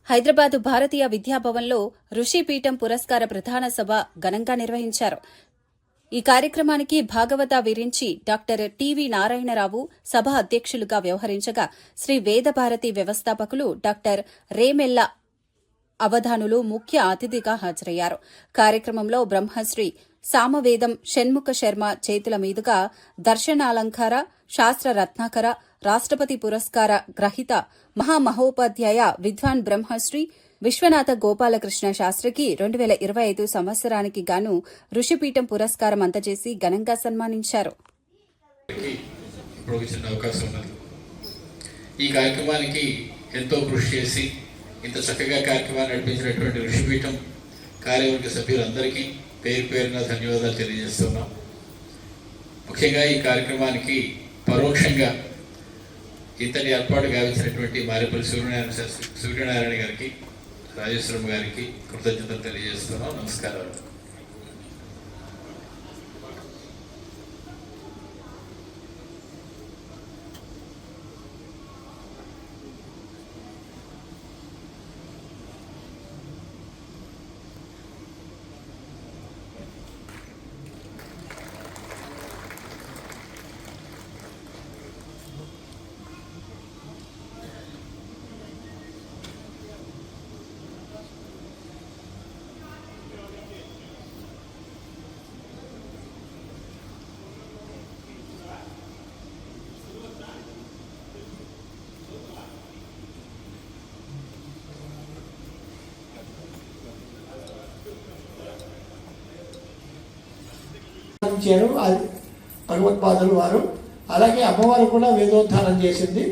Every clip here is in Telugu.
హైదరాబాదు భారతీయ విద్యాభవన్లో ఋషిపీఠం పురస్కార ప్రధాన సభ ఘనంగా నిర్వహించారు. ఈ కార్యక్రమానికి భాగవత విరించి డాక్టర్ టివి నారాయణరావు సభ అధ్యక్షులుగా వ్యవహరించగా శ్రీ వేదభారతి వ్యవస్థాపకులు డాక్టర్ రేమెల్ల అవధానులు ముఖ్య అతిథిగా హాజరయ్యారు. కార్యక్రమంలో బ్రహ్మశ్రీ సామవేదం షణ్ముఖ శర్మ చేతుల మీదుగా దర్శనాలంకార, శాస్త్ర రత్నాకర, రాష్ట్రపతి పురస్కార గ్రహీత మహామహోపాధ్యాయ విద్వాన్ బ్రహ్మశ్రీ విశ్వనాథ గోపాలకృష్ణ శాస్త్రికి 2025 సంవత్సరానికి గాను ఋషిపీఠం పురస్కారం అందజేసి ఘనంగా సన్మానించారు. ఈ కార్యక్రమానికి ఎంతో కృషి చేసి ఇంత చక్కగా కార్యక్రమాన్ని నడిపించినటువంటి ఋషిపీఠం కార్యవర్గ సభ్యులందరికీ పేరు పేరున ధన్యవాదాలు తెలియజేస్తున్నాం. ముఖ్యంగా ఈ కార్యక్రమానికి పరోక్షంగా ఇంతటి ఏర్పాటు గావించినటువంటి మారేపల్లి సూర్యనారాయణ గారికి, రాజేశ్వరం గారికి కృతజ్ఞతలు తెలియజేస్తున్నాం. నమస్కారాలు. భగవత్పాదులు వారు, అలాగే అమ్మవారు కూడా వేదోద్ధారం చేసింది.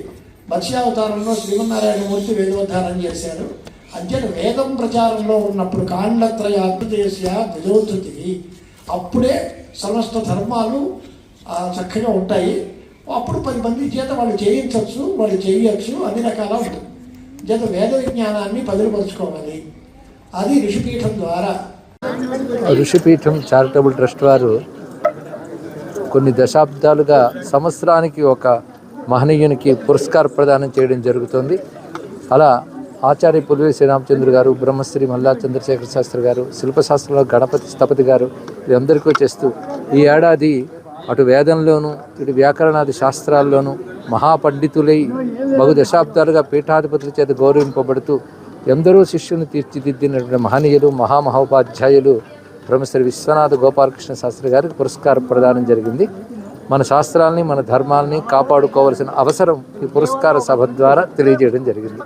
మత్స్యావతారంలో శ్రీమన్నారాయణమూర్తి వేదోద్ధారం చేశారు. అంతేత వేదం ప్రచారంలో ఉన్నప్పుడు కాండత్రయాత్మదేశ ద్విజోధృతి అప్పుడే సమస్త ధర్మాలు చక్కగా ఉంటాయి. అప్పుడు 10 మంది చేత వాళ్ళు చేయించవచ్చు, వాళ్ళు చేయవచ్చు, అన్ని రకాల ఉంటుంది. చేత వేద విజ్ఞానాన్ని పదిలిపరుచుకోవాలి. అది ఋషిపీఠం ద్వారా. ఋషిపీఠం చారిటబుల్ ట్రస్ట్ వారు కొన్ని దశాబ్దాలుగా సంవత్సరానికి ఒక మహనీయునికి పురస్కార ప్రదానం చేయడం జరుగుతుంది. అలా ఆచార్య పులివేలి శ్రీరామచంద్ర గారు, బ్రహ్మశ్రీ మల్లా చంద్రశేఖర శాస్త్రి గారు, శిల్పశాస్త్రంలో గణపతి స్థపతి గారు వీరందరికీ చేస్తూ ఈ ఏడాది అటు వేదంలోనూ ఇటు వ్యాకరణాది శాస్త్రాల్లోనూ మహాపండితులై బహు దశాబ్దాలుగా పీఠాధిపతుల చేత గౌరవింపబడుతూ ఎందరో శిష్యుని తీర్చిదిద్దినటువంటి మహనీయులు, మహామహోపాధ్యాయులు బ్రహ్మశ్రీ విశ్వనాథ గోపాలకృష్ణ శాస్త్రి గారికి పురస్కార ప్రదానం జరిగింది. మన శాస్త్రాలని, మన ధర్మాలని కాపాడుకోవాల్సిన అవసరం ఈ పురస్కార సభ ద్వారా తెలియజేయడం జరిగింది.